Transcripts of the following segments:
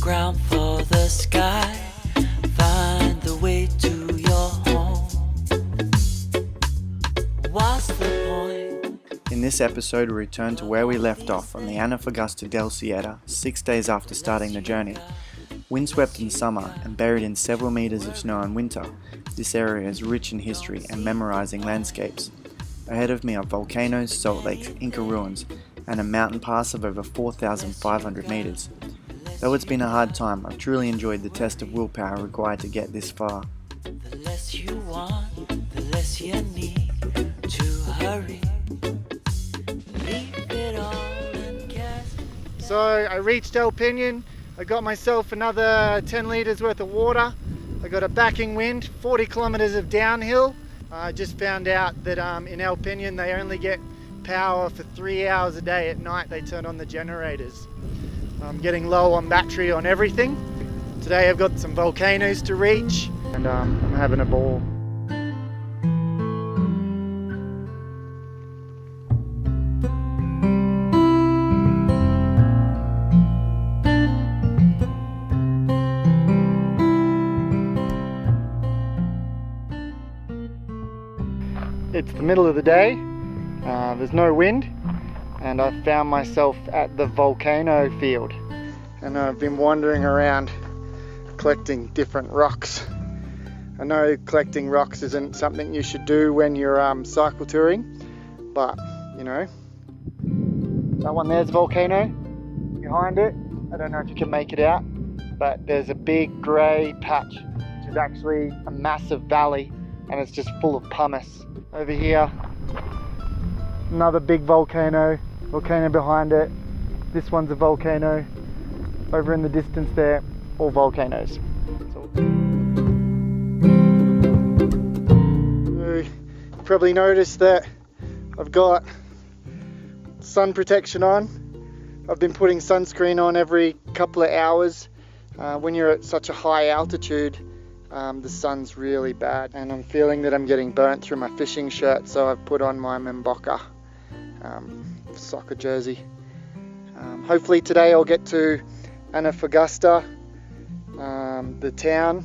ground for the sky. Find the way to your home. What's the point? In this episode, we return to where we left off on the Antofagasta del Sierra 6 days after starting the journey. Windswept in summer and buried in several meters of snow in winter, this area is rich in history and memorizing landscapes. Ahead of me are volcanoes, salt lakes, Inca ruins, and a mountain pass of over 4,500 meters. Though it's been a hard time, I've truly enjoyed the test of willpower required to get this far. The less you want, the less you need to hurry. Leave it all and cast. So I reached El Peñon. I got myself another 10 litres worth of water. I got a backing wind, 40 kilometres of downhill. I just found out that in El Peñon they only get power for 3 hours a day. At night they turn on the generators. I'm getting low on battery on everything. Today I've got some volcanoes to reach and I'm having a ball. It's the middle of the day, there's no wind, and I've found myself at the Volcano field. And I've been wandering around collecting different rocks. I know collecting rocks isn't something you should do when you're cycle touring, but you know, that one there's Volcano behind it. I don't know if you can make it out, but there's a big grey patch, which is actually a massive valley, and it's just full of pumice. Over here, another big volcano behind it. This one's a volcano. Over in the distance there, all volcanoes. You probably noticed that I've got sun protection on. I've been putting sunscreen on every couple of hours. When you're at such a high altitude, the sun's really bad, and I'm feeling that I'm getting burnt through my fishing shirt, so I've put on my Memboka soccer jersey. Hopefully today I'll get to Antofagasta, the town.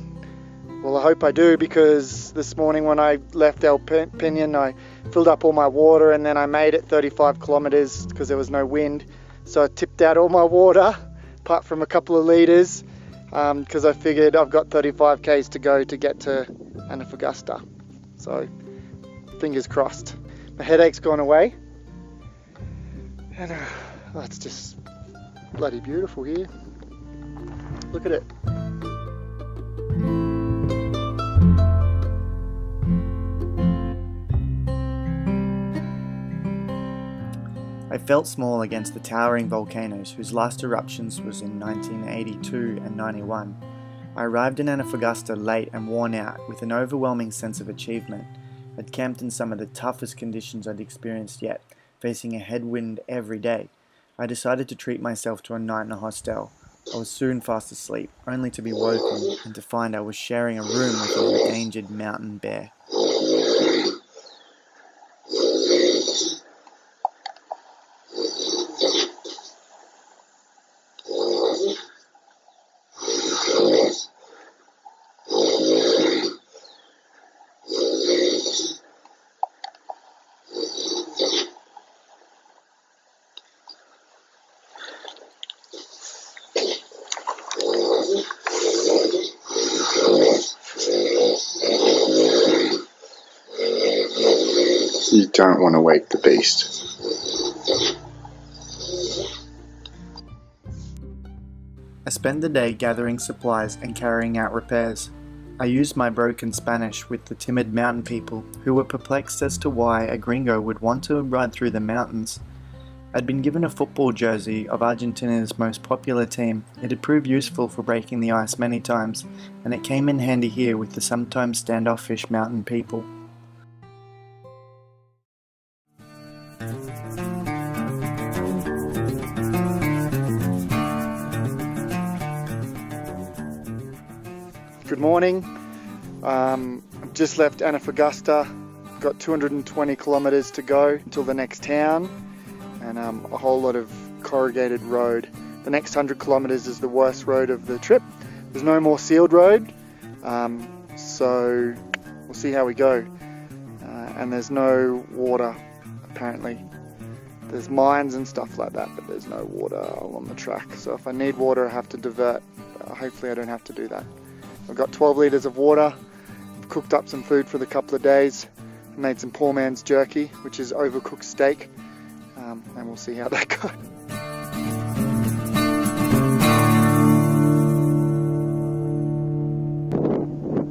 Well, I hope I do, because this morning when I left El Peñon I filled up all my water and then I made it 35 kilometers because there was no wind, so I tipped out all my water apart from a couple of litres. Because I figured I've got 35 k's to go to get to Antofagasta. So, fingers crossed. My headache's gone away. And it's just bloody beautiful here. Look at it. I felt small against the towering volcanoes whose last eruptions was in 1982 and 91. I arrived in Antofagasta late and worn out with an overwhelming sense of achievement. I'd camped in some of the toughest conditions I'd experienced yet, facing a headwind every day. I decided to treat myself to a night in a hostel. I was soon fast asleep, only to be woken and to find I was sharing a room with an endangered mountain bear. You don't want to wake the beast. I spent the day gathering supplies and carrying out repairs. I used my broken Spanish with the timid mountain people who were perplexed as to why a gringo would want to ride through the mountains. I'd been given a football jersey of Argentina's most popular team. It had proved useful for breaking the ice many times, and it came in handy here with the sometimes standoffish mountain people. Good morning. I've just left Antofagasta. Got 220 kilometers to go until the next town, and a whole lot of corrugated road the next 100 kilometers is the worst road of the trip. There's no more sealed road, so we'll see how we go. And there's no water, apparently. There's mines and stuff like that, but there's no water along the track. So if I need water, I have to divert. Hopefully I don't have to do that. I've got 12 litres of water. I've cooked up some food for the couple of days. I made some poor man's jerky, which is overcooked steak. And we'll see how that goes.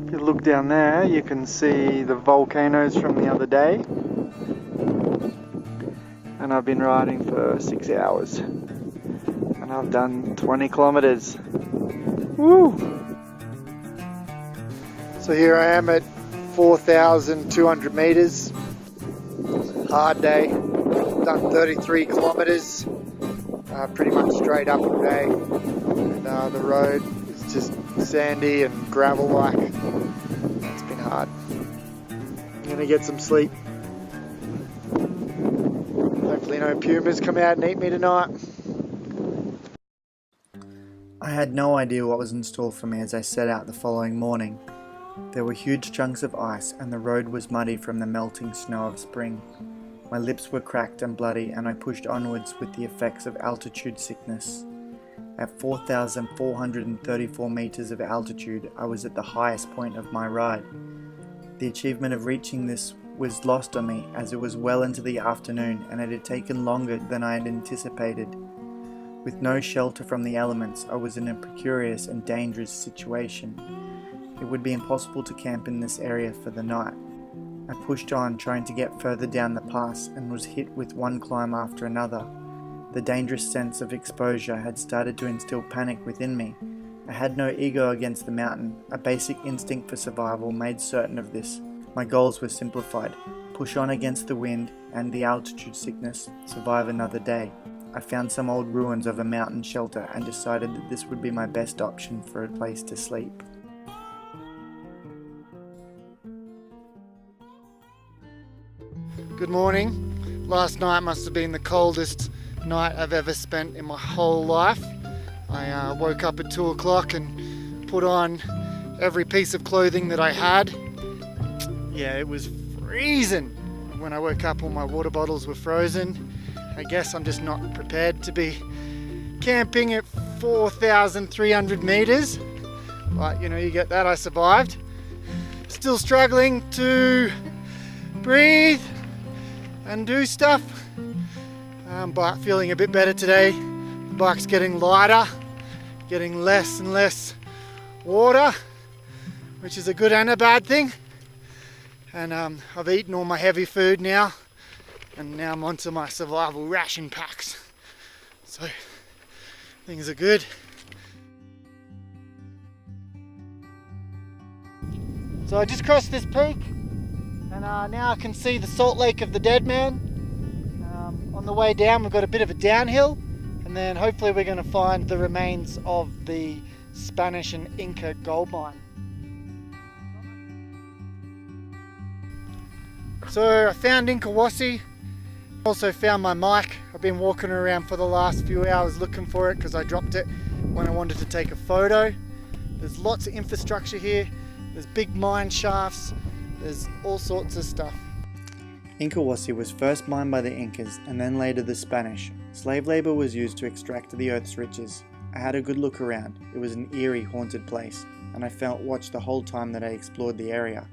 If you look down there, you can see the volcanoes from the other day. And I've been riding for 6 hours. And I've done 20 kilometers. Woo! So here I am at 4,200 meters. Hard day. Done 33 kilometers. Pretty much straight up all day. And the road is just sandy and gravel-like. It's been hard. I'm gonna get some sleep. Hopefully no pumas come out and eat me tonight. I had no idea what was in store for me as I set out the following morning. There were huge chunks of ice and the road was muddy from the melting snow of spring. My lips were cracked and bloody and I pushed onwards with the effects of altitude sickness. At 4,434 meters of altitude, I was at the highest point of my ride. The achievement of reaching this was lost on me as it was well into the afternoon and it had taken longer than I had anticipated. With no shelter from the elements, I was in a precarious and dangerous situation. It would be impossible to camp in this area for the night. I pushed on, trying to get further down the pass, and was hit with one climb after another. The dangerous sense of exposure had started to instill panic within me. I had no ego against the mountain. A basic instinct for survival made certain of this. My goals were simplified: push on against the wind and the altitude sickness, survive another day. I found some old ruins of a mountain shelter and decided that this would be my best option for a place to sleep. Good morning. Last night must have been the coldest night I've ever spent in my whole life. I woke up at 2 o'clock and put on every piece of clothing that I had. Yeah, it was freezing. When I woke up, all my water bottles were frozen. I guess I'm just not prepared to be camping at 4,300 meters. But you know, you get that, I survived. Still struggling to breathe and do stuff, but feeling a bit better today. The bike's getting lighter, getting less and less water, which is a good and a bad thing. And I've eaten all my heavy food now, and now I'm onto my survival ration packs. So things are good. So I just crossed this peak, and now I can see the Salt Lake of the Dead Man. On the way down we've got a bit of a downhill, and then hopefully we're going to find the remains of the Spanish and Inca gold mine. So I found Inkawasi, also found my mic. I've been walking around for the last few hours looking for it because I dropped it when I wanted to take a photo. There's lots of infrastructure here. There's big mine shafts. There's all sorts of stuff. Inkawasi was first mined by the Incas and then later the Spanish. Slave labor was used to extract the earth's riches. I had a good look around. It was an eerie, haunted place, and I felt watched the whole time that I explored the area.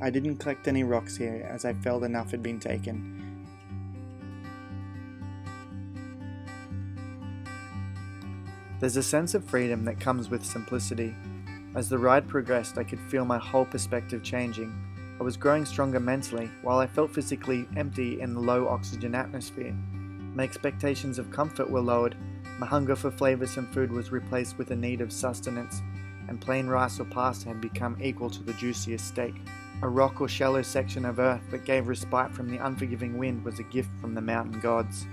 I didn't collect any rocks here as I felt enough had been taken. There's a sense of freedom that comes with simplicity. As the ride progressed, I could feel my whole perspective changing. I was growing stronger mentally, while I felt physically empty in the low oxygen atmosphere. My expectations of comfort were lowered, my hunger for flavoursome food was replaced with a need of sustenance, and plain rice or pasta had become equal to the juiciest steak. A rock or shallow section of earth that gave respite from the unforgiving wind was a gift from the mountain gods.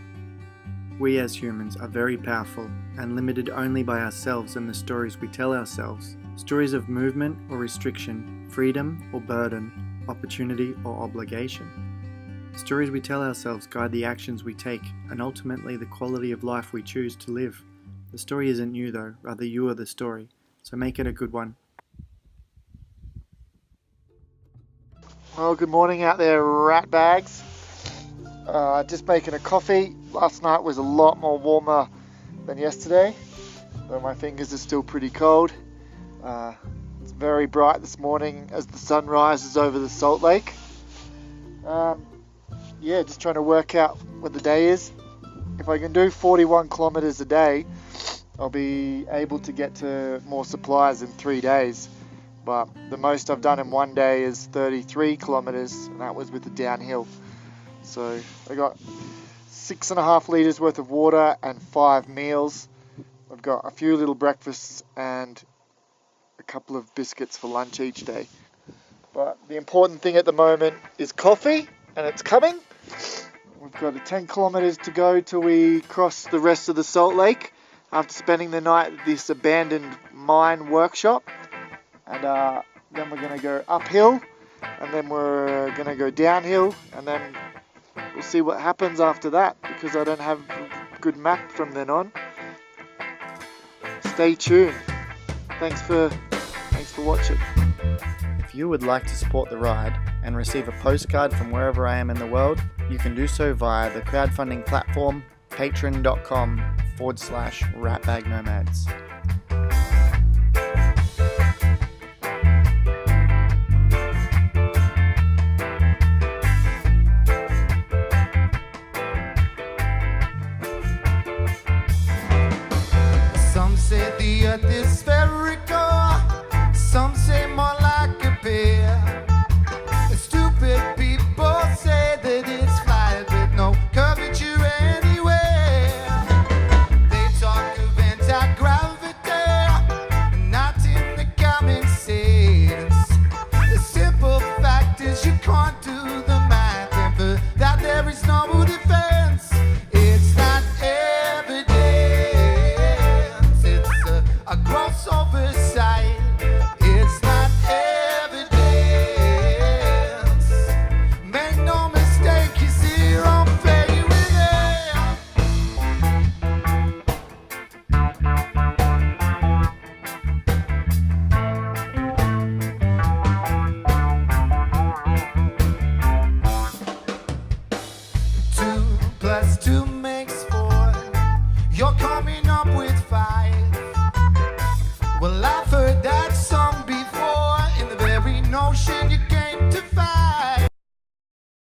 We as humans are very powerful and limited only by ourselves and the stories we tell ourselves. Stories of movement or restriction, freedom or burden, opportunity or obligation. Stories we tell ourselves guide the actions we take and ultimately the quality of life we choose to live. The story isn't you though, rather you are the story, so make it a good one. Well, good morning out there, Ratbags. Just making a coffee. Last night was a lot more warmer than yesterday, though my fingers are still pretty cold. It's very bright this morning as the sun rises over the Salt Lake. Just trying to work out what the day is. If I can do 41 kilometers a day, I'll be able to get to more supplies in 3 days. But the most I've done in one day is 33 kilometers, and that was with the downhill. So I got 6.5 liters worth of water and 5 meals. I've got a few little breakfasts and a couple of biscuits for lunch each day. But the important thing at the moment is coffee, and it's coming. We've got 10 kilometers to go till we cross the rest of the Salt Lake after spending the night at this abandoned mine workshop. And then we're going to go uphill, and then we're going to go downhill, and then we'll see what happens after that, because I don't have a good map from then on. Stay tuned. Thanks for watching. If you would like to support the ride and receive a postcard from wherever I am in the world, you can do so via the crowdfunding platform patreon.com/ratbagnomads. Some say the earth is spherical, some say more like a pear. Stupid people say that it's flat with no curvature anywhere. They talk of anti-gravity, not in the common sense. The simple fact is you can't do the math, and for that there is no defense. It's not evidence, it's a gross oversight. It's not evidence. Make no mistake, you see your own fate with it. Two plus two makes four. You're coming up with 5. Well, I've heard that song before. In the very notion you